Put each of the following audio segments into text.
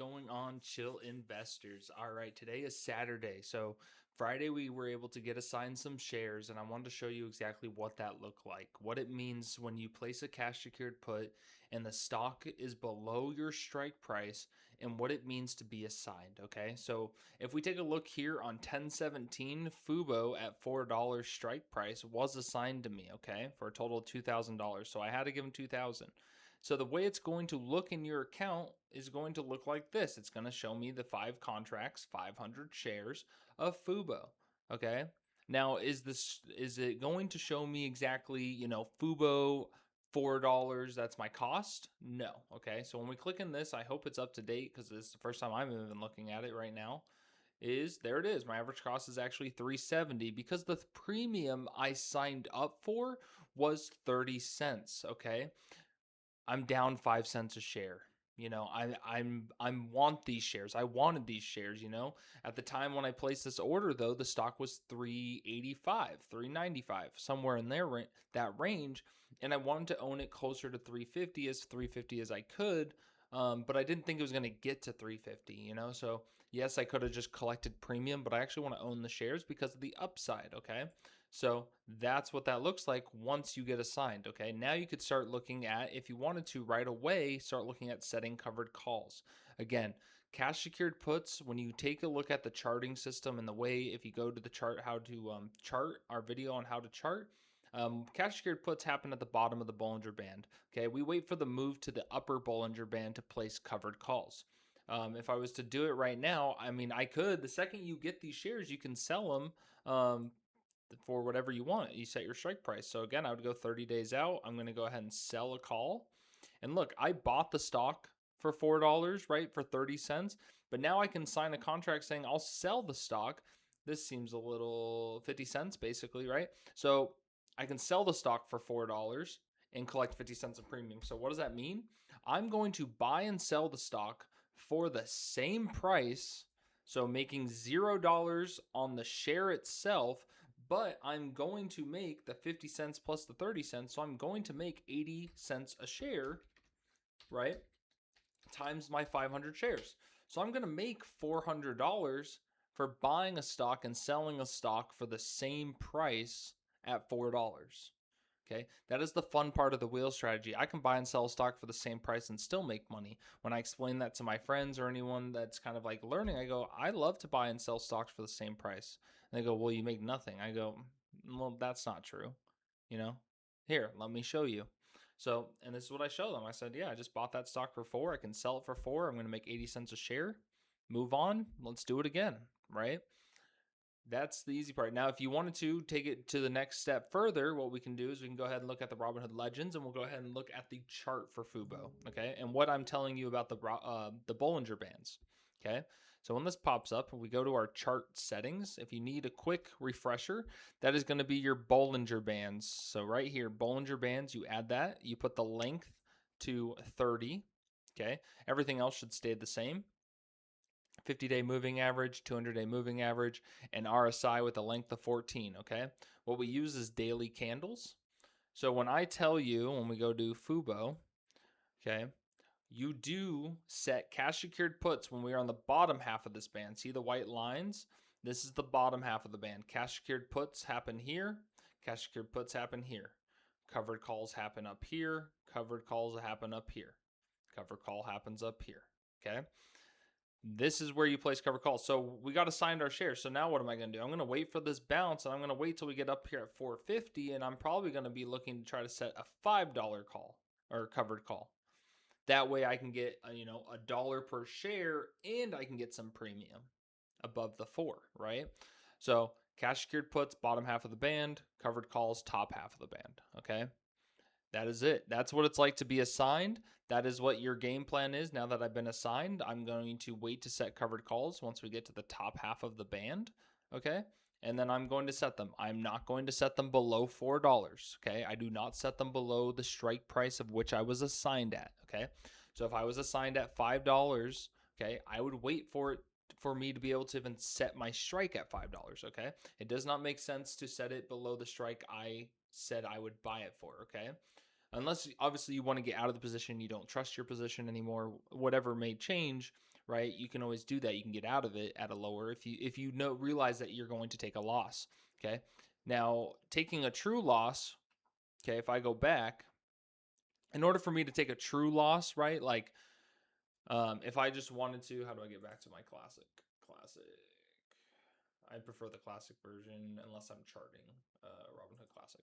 going on, chill investors? All right, today is Saturday. So Friday we were able to get assigned some shares, and I wanted to show you exactly what that looked like, what it means when you place a cash secured put and the stock is below your strike price, and what it means to be assigned. Okay, so if we take a look here on 1017, Fubo at $4 strike price was assigned to me, okay, for a total of $2,000. So I had to give him 2,000. So the way it's going to look in your account is going to look like this. It's going to show me the 5 contracts, 500 shares of Fubo. Okay. Now, is it going to show me exactly, Fubo $4, that's my cost? No. Okay. So when we click in this, I hope it's up to date because this is the first time I'm even looking at it right now. There it is. My average cost is actually $3.70 because the premium I signed up for was 30 cents. Okay. I'm down 5 cents a share. I want these shares. I wanted these shares. At the time when I placed this order, though, the stock was 385, 395, somewhere in that range, and I wanted to own it closer to 350 as I could. But I didn't think it was going to get to 350. So yes, I could have just collected premium, but I actually want to own the shares because of the upside. Okay. So that's what that looks like once you get assigned. Okay, now you could start looking at, if you wanted to right away, start looking at setting covered calls. Again, cash secured puts, when you take a look at the charting system and the way, if you go to the chart, how to chart, our video on how to chart, cash secured puts happen at the bottom of the Bollinger Band. Okay, we wait for the move to the upper Bollinger Band to place covered calls. If I was to do it right now, I mean, I could. The second you get these shares, you can sell them for whatever you want. You set your strike price. So again, I would go 30 days out. I'm going to go ahead and sell a call. And look, I bought the stock for $4, right? For 30 cents. But now I can sign a contract saying I'll sell the stock. This seems a little 50 cents basically, right? So I can sell the stock for $4 and collect 50 cents of premium. So what does that mean? I'm going to buy and sell the stock for the same price. So making $0 on the share itself, but I'm going to make the 50 cents plus the 30 cents. So I'm going to make 80 cents a share, right? Times my 500 shares. So I'm going to make $400 for buying a stock and selling a stock for the same price at $4. Okay, that is the fun part of the wheel strategy. I can buy and sell stock for the same price and still make money. When I explain that to my friends or anyone that's kind of like learning, I go, I love to buy and sell stocks for the same price. And they go, well, you make nothing. I go, well, that's not true. You know, here, let me show you. So, and this is what I show them. I said, yeah, I just bought that stock for $4. I can sell it for $4. I'm going to make 80 cents a share. Move on. Let's do it again, right? That's the easy part. Now, if you wanted to take it to the next step further, what we can do is we can go ahead and look at the Robinhood Legends, and we'll go ahead and look at the chart for Fubo, okay? And what I'm telling you about the Bollinger Bands, okay? So when this pops up, we go to our chart settings. If you need a quick refresher, that is going to be your Bollinger Bands. So right here, Bollinger Bands, you add that. You put the length to 30, okay? Everything else should stay the same. 50-day moving average, 200-day moving average, and RSI with a length of 14, okay? What we use is daily candles. So when I tell you, when we go to Fubo, okay, you do set cash secured puts when we are on the bottom half of this band. See the white lines? This is the bottom half of the band. Cash secured puts happen here. Cash secured puts happen here. Covered calls happen up here. Covered calls happen up here. Covered call happens up here, okay? This is where you place cover calls. So we got assigned our shares. So now what am I going to do? I'm going to wait for this bounce, and I'm going to wait till we get up here at 450, and I'm probably going to be looking to try to set a $5 call or covered call. That way I can get a dollar per share, and I can get some premium above the 4, right? So cash secured puts, bottom half of the band, covered calls, top half of the band, okay? That is it. That's what it's like to be assigned. That is what your game plan is. Now that I've been assigned, I'm going to wait to set covered calls once we get to the top half of the band. Okay. And then I'm going to set them. I'm not going to set them below $4. Okay. I do not set them below the strike price of which I was assigned at. Okay. So if I was assigned at $5, okay, I would wait for me to be able to even set my strike at $5. Okay. It does not make sense to set it below the strike I said I would buy it for. Okay. Unless obviously you want to get out of the position, you don't trust your position anymore, whatever may change, right? You can always do that. You can get out of it at a lower if you know realize that you're going to take a loss. Okay. Now, taking a true loss, okay, if I go back, in order for me to take a true loss, right? Like if I just wanted to, how do I get back to my classic? Classic. I prefer the classic version unless I'm charting Robinhood Classic.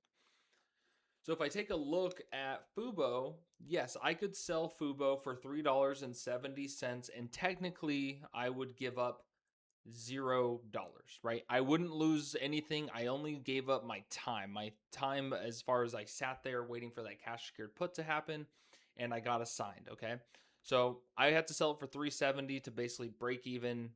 So if I take a look at Fubo, yes, I could sell Fubo for $3.70, and technically I would give up $0, right? I wouldn't lose anything. I only gave up my time. My time as far as I sat there waiting for that cash secured put to happen, and I got assigned, okay? So I had to sell it for 370 to basically break even.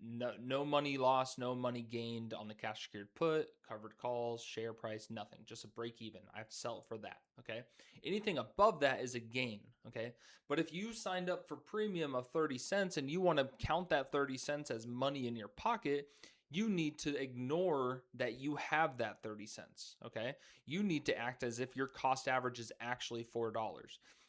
No money lost, no money gained on the cash secured put, covered calls, share price, nothing. Just a break even. I have to sell it for that, okay? Anything above that is a gain, okay? But if you signed up for premium of 30 cents and you want to count that 30 cents as money in your pocket, you need to ignore that you have that 30 cents, okay? You need to act as if your cost average is actually $4.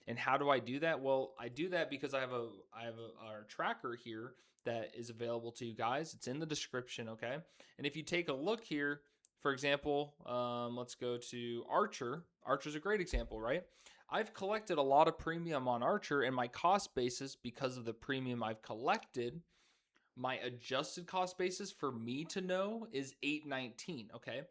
And how do I do that? Well, I do that because I have our tracker here that is available to you guys. It's in the description, okay? And if you take a look here, for example, let's go to Archer. Archer's a great example, right? I've collected a lot of premium on Archer, and my cost basis, because of the premium I've collected, my adjusted cost basis for me to know is 819, okay?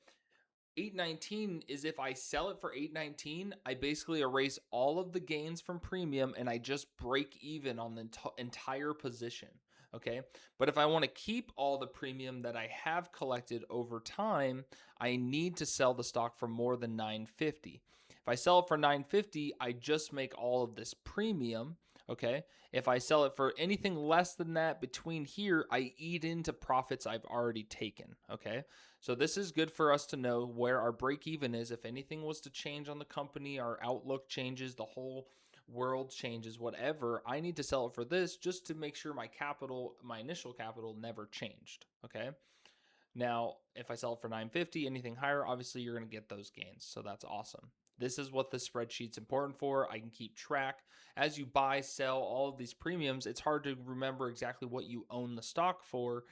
819 is if I sell it for 819, I basically erase all of the gains from premium and I just break even on the entire position, okay? But if I want to keep all the premium that I have collected over time, I need to sell the stock for more than 950. If I sell it for 950, I just make all of this premium, okay? If I sell it for anything less than that between here, I eat into profits I've already taken, okay? So this is good for us to know where our break even is. If anything was to change on the company, our outlook changes, the whole world changes, whatever, I need to sell it for this just to make sure my capital, my initial capital never changed, okay? Now, if I sell it for 950, anything higher, obviously you're going to get those gains. So that's awesome. This is what the spreadsheet's important for. I can keep track. As you buy, sell all of these premiums, it's hard to remember exactly what you own the stock for.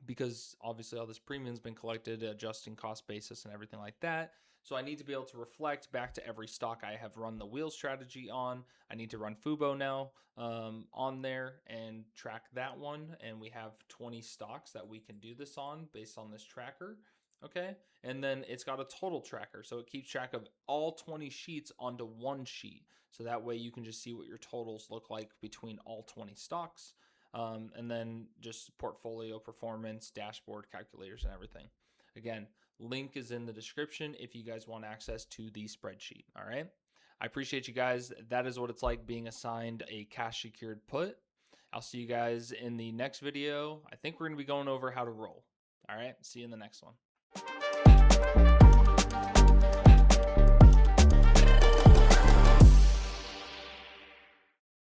Because obviously all this premium's been collected, adjusting cost basis and everything like that. So I need to be able to reflect back to every stock I have run the wheel strategy on. I need to run Fubo now on there and track that one. And we have 20 stocks that we can do this on based on this tracker. Okay. And then it's got a total tracker. So it keeps track of all 20 sheets onto one sheet. So that way you can just see what your totals look like between all 20 stocks. And then just portfolio performance, dashboard calculators, and everything. Again, link is in the description if you guys want access to the spreadsheet. All right. I appreciate you guys. That is what it's like being assigned a cash secured put. I'll see you guys in the next video. I think we're going to be going over how to roll. All right. See you in the next one.